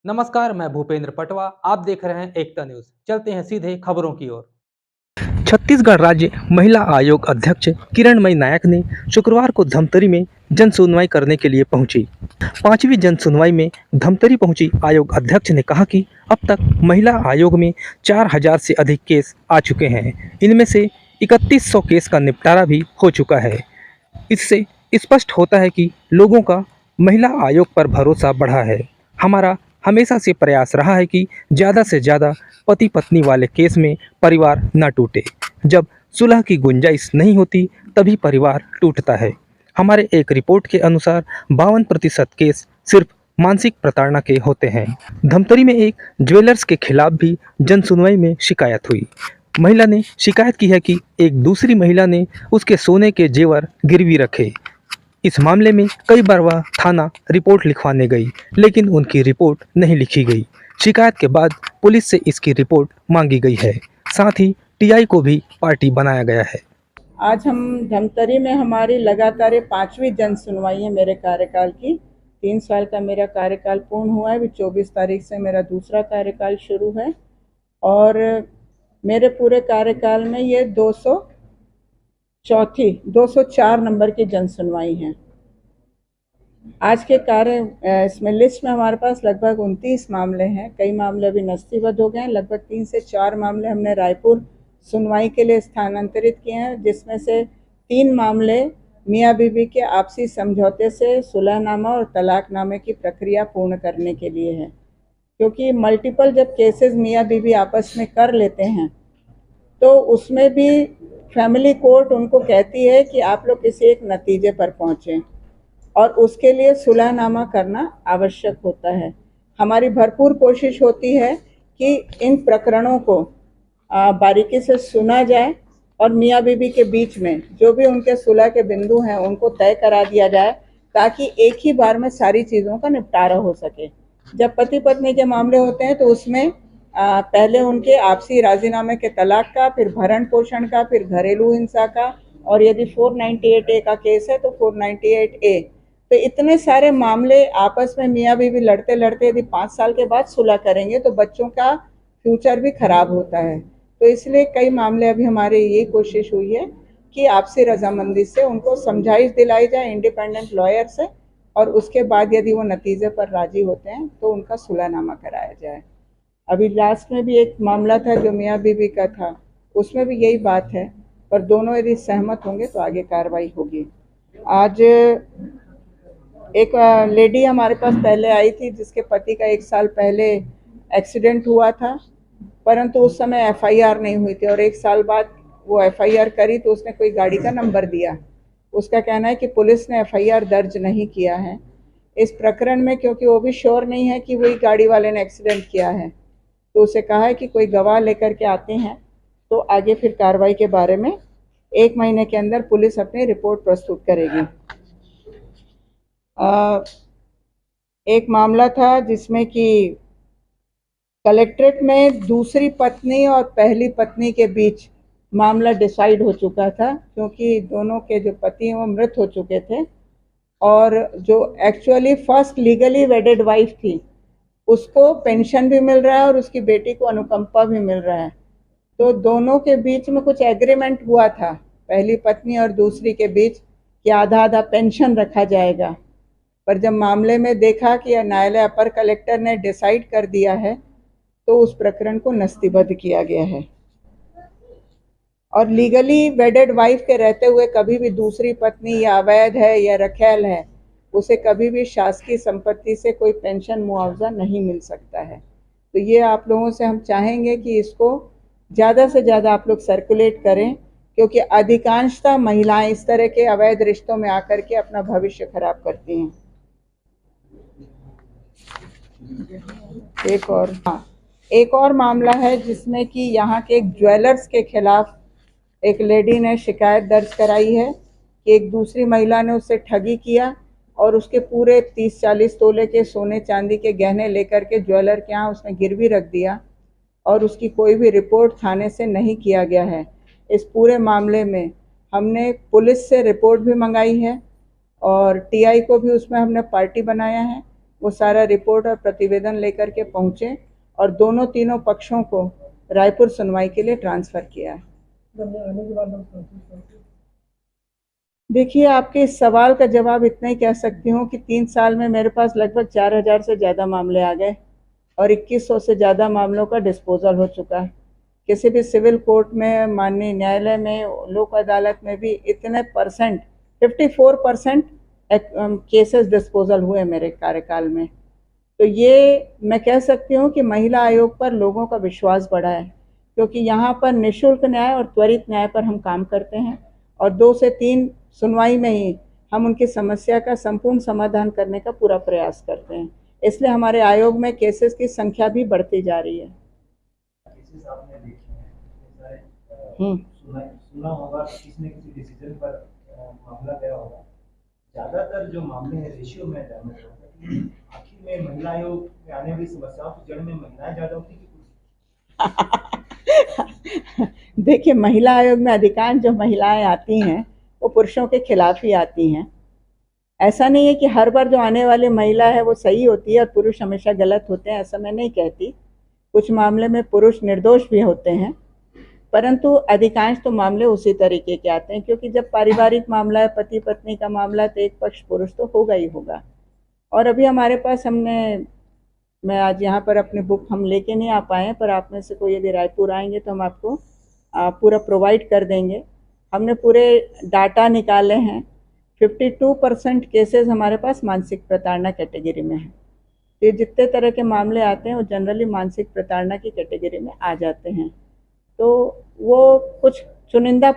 नमस्कार, मैं भूपेंद्र पटवा। आप देख रहे हैं एकता न्यूज। चलते हैं सीधे खबरों की ओर। छत्तीसगढ़ राज्य महिला आयोग अध्यक्ष किरणमयी नायक ने शुक्रवार को धमतरी में जन सुनवाई करने के लिए पहुंची। पांचवी जन सुनवाई में धमतरी पहुंची आयोग अध्यक्ष ने कहा कि अब तक महिला आयोग में 4000 से अधिक केस आ चुके हैं। इनमें से 3100 केस का निपटारा भी हो चुका है। इससे स्पष्ट होता है कि लोगों का महिला आयोग पर भरोसा बढ़ा है। हमारा हमेशा से प्रयास रहा है कि ज़्यादा से ज़्यादा पति पत्नी वाले केस में परिवार न टूटे। जब सुलह की गुंजाइश नहीं होती तभी परिवार टूटता है। हमारे एक रिपोर्ट के अनुसार 52% केस सिर्फ मानसिक प्रताड़ना के होते हैं। धमतरी में एक ज्वेलर्स के खिलाफ भी जन सुनवाई में शिकायत हुई। महिला ने शिकायत की है कि एक दूसरी महिला ने उसके सोने के जेवर गिरवी रखे। इस मामले में कई बार वह थाना रिपोर्ट लिखवाने गई, लेकिन उनकी रिपोर्ट नहीं लिखी गई। शिकायत के बाद पुलिस से इसकी रिपोर्ट मांगी गई है। साथ ही टीआई को भी पार्टी बनाया गया है। आज हम धमतरी में हमारी लगातार 5वीं जन सुनवाई है मेरे कार्यकाल की। 3 साल का मेरा कार्यकाल पूर्ण हुआ है। अभी 24 तारीख से मेरा दूसरा कार्यकाल शुरू है और मेरे पूरे कार्यकाल में ये 204 नंबर की जन सुनवाई है। आज के इसमें लिस्ट में हमारे पास लगभग 29 मामले हैं। कई मामले अभी नस्तीबद्ध हो गए हैं। लगभग 3 से 4 मामले हमने रायपुर सुनवाई के लिए स्थानांतरित किए हैं, जिसमें से 3 मामले मियाँ बीवी के आपसी समझौते से सुलहनामा और तलाकनामे की प्रक्रिया पूर्ण करने के लिए है। क्योंकि मल्टीपल जब केसेस मियाँ बीवी आपस में कर लेते हैं तो उसमें भी फैमिली कोर्ट उनको कहती है कि आप लोग किसी एक नतीजे पर पहुँचें और उसके लिए सुलहनामा करना आवश्यक होता है। हमारी भरपूर कोशिश होती है कि इन प्रकरणों को बारीकी से सुना जाए और मियाँ बीवी के बीच में जो भी उनके सुलह के बिंदु हैं उनको तय करा दिया जाए, ताकि एक ही बार में सारी चीज़ों का निपटारा हो सके। जब पति पत्नी के मामले होते हैं तो उसमें पहले उनके आपसी राजीनामे के तलाक का, फिर भरण पोषण का, फिर घरेलू हिंसा का, और यदि 498A का केस है तो 498A। तो इतने सारे मामले आपस में मियाँ बीवी लड़ते लड़ते यदि 5 साल के बाद सुलह करेंगे तो बच्चों का फ्यूचर भी खराब होता है। तो इसलिए कई मामले अभी हमारी ये कोशिश हुई है कि आपसी रजामंदी से उनको समझाइश दिलाई जाए इंडिपेंडेंट लॉयर से, और उसके बाद यदि वो नतीजे पर राजी होते हैं तो उनका सुलहनामा कराया जाए। अभी लास्ट में भी एक मामला था जो मियाँ बीवी का था, उसमें भी यही बात है, पर दोनों यदि सहमत होंगे तो आगे कार्रवाई होगी। आज एक लेडी हमारे पास पहले आई थी जिसके पति का 1 साल पहले एक्सीडेंट हुआ था, परंतु उस समय एफआईआर नहीं हुई थी, और 1 साल बाद वो एफआईआर करी तो उसने कोई गाड़ी का नंबर दिया। उसका कहना है कि पुलिस ने एफआईआर दर्ज नहीं किया है इस प्रकरण में, क्योंकि वो भी श्योर नहीं है कि वही गाड़ी वाले ने एक्सीडेंट किया है। तो उसे कहा है कि कोई गवाह लेकर के आते हैं तो आगे फिर कार्रवाई के बारे में 1 महीने के अंदर पुलिस अपनी रिपोर्ट प्रस्तुत करेगी। एक मामला था जिसमें कि कलेक्ट्रेट में दूसरी पत्नी और पहली पत्नी के बीच मामला डिसाइड हो चुका था, क्योंकि दोनों के जो पति हैं वो मृत हो चुके थे, और जो एक्चुअली फर्स्ट लीगली वेडेड वाइफ थी उसको पेंशन भी मिल रहा है और उसकी बेटी को अनुकंपा भी मिल रहा है। तो दोनों के बीच में कुछ एग्रीमेंट हुआ था, पहली पत्नी और दूसरी के बीच, कि आधा आधा पेंशन रखा जाएगा। पर जब मामले में देखा कि न्यायालय अपर कलेक्टर ने डिसाइड कर दिया है तो उस प्रकरण को नस्तीबद्ध किया गया है। और लीगली वेडेड वाइफ के रहते हुए कभी भी दूसरी पत्नी या अवैध है या रखैल है, उसे कभी भी शासकीय संपत्ति से कोई पेंशन मुआवजा नहीं मिल सकता है। तो ये आप लोगों से हम चाहेंगे कि इसको ज़्यादा से ज़्यादा आप लोग सर्कुलेट करें, क्योंकि अधिकांशतः महिलाएं इस तरह के अवैध रिश्तों में आकर के अपना भविष्य खराब करती हैं। एक और मामला है जिसमें कि यहाँ के एक ज्वेलर्स के खिलाफ एक लेडी ने शिकायत दर्ज कराई है कि एक दूसरी महिला ने उससे ठगी किया और उसके पूरे 30-40 तोले के सोने चांदी के गहने लेकर के ज्वेलर के यहाँ उसने गिरवी रख दिया, और उसकी कोई भी रिपोर्ट थाने से नहीं किया गया है। इस पूरे मामले में हमने पुलिस से रिपोर्ट भी मंगाई है और टीआई को भी उसमें हमने पार्टी बनाया है। वो सारा रिपोर्ट और प्रतिवेदन लेकर के पहुंचे और दोनों तीनों पक्षों को रायपुर सुनवाई के लिए ट्रांसफर किया है। देखिए, आपके इस सवाल का जवाब इतना ही कह सकती हूँ कि 3 साल में मेरे पास लगभग 4000 से ज़्यादा मामले आ गए और 2100 से ज़्यादा मामलों का डिस्पोजल हो चुका है। किसी भी सिविल कोर्ट में, माननीय न्यायालय में, लोक अदालत में भी इतने परसेंट 54% केसेस डिस्पोजल हुए मेरे कार्यकाल में। तो ये मैं कह सकती हूँ कि महिला आयोग पर लोगों का विश्वास बढ़ा है, क्योंकि यहाँ पर निःशुल्क न्याय और त्वरित न्याय पर हम काम करते हैं और 2 से 3 सुनवाई में ही हम उनकी समस्या का संपूर्ण समाधान करने का पूरा प्रयास करते हैं। इसलिए हमारे आयोग में केसेस की संख्या भी बढ़ती जा रही है। सुना होगा, किसी न किसी डिसीजन पर मामला गया होगा। ज्यादातर जो मामले हैं रेशियो में जानना चाहूँगा कि आखिर में महिला आयोग में आने वाली समस्याओं की जड़ में महिलाएं ज्यादा होती हैं कि देखिए, महिला आयोग में अधिकांश जो महिलाएं आती हैं वो पुरुषों के खिलाफ ही आती हैं। ऐसा नहीं है कि हर बार जो आने वाली महिला है वो सही होती है और पुरुष हमेशा गलत होते हैं, ऐसा मैं नहीं कहती। कुछ मामले में पुरुष निर्दोष भी होते हैं, परंतु अधिकांश तो मामले उसी तरीके के आते हैं, क्योंकि जब पारिवारिक मामला है, पति पत्नी का मामला है, तो एक पक्ष पुरुष तो होगा ही होगा। और अभी हमारे पास मैं आज यहाँ पर अपनी बुक हम लेके नहीं आ पाए, पर आप में से कोई यदि रायपुर आएंगे तो हम आपको पूरा प्रोवाइड कर देंगे। हमने पूरे डाटा निकाले हैं। 52% केसेस हमारे पास मानसिक प्रताड़ना कैटेगरी में है। ये जितने तरह के मामले आते हैं वो जनरली मानसिक प्रताड़ना की कैटेगरी में आ जाते हैं। तो वो कुछ चुनिंदा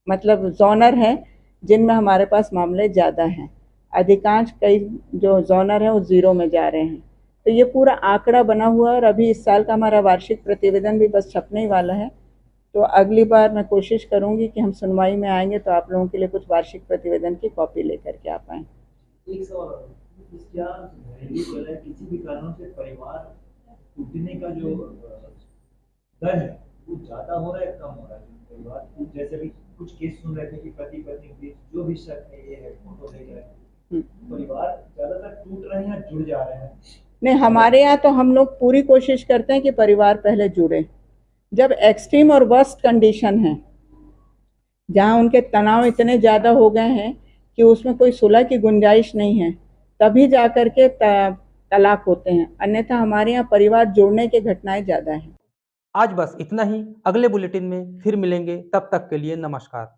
मतलब जोनर हैं जिनमें हमारे पास मामले ज़्यादा हैं। अधिकांश कई जो जोनर हैं वो 0 में जा रहे हैं। तो ये पूरा आंकड़ा बना हुआ है और अभी इस साल का हमारा वार्षिक प्रतिवेदन भी बस छपने ही वाला है। तो अगली बार मैं कोशिश करूंगी कि हम सुनवाई में आएंगे तो आप लोगों के लिए कुछ वार्षिक प्रतिवेदन की कॉपी लेकर के आप आएँ। एक सवाल, क्या किसी भी कारणों से परिवार टूटने का जो दर है वो ज्यादा हो रहा है, कम हो रहा है? परिवार जैसे भी कुछ केस सुन रहे थे कि पति पत्नी के बीच जो भी शक है, ये है फोटो देख रहे हैं, परिवार ज्यादातर टूट रहे हैं, जुड़ जा रहे हैं? नहीं, हमारे यहाँ तो हम लोग पूरी कोशिश करते हैं कि परिवार पहले जुड़े। जब एक्सट्रीम और वर्स्ट कंडीशन है, जहाँ उनके तनाव इतने ज़्यादा हो गए हैं कि उसमें कोई सुलह की गुंजाइश नहीं है, तभी जा कर के तलाक होते हैं। अन्यथा हमारे यहाँ परिवार जोड़ने की घटनाएं ज़्यादा हैं। आज बस इतना ही। अगले बुलेटिन में फिर मिलेंगे, तब तक के लिए नमस्कार।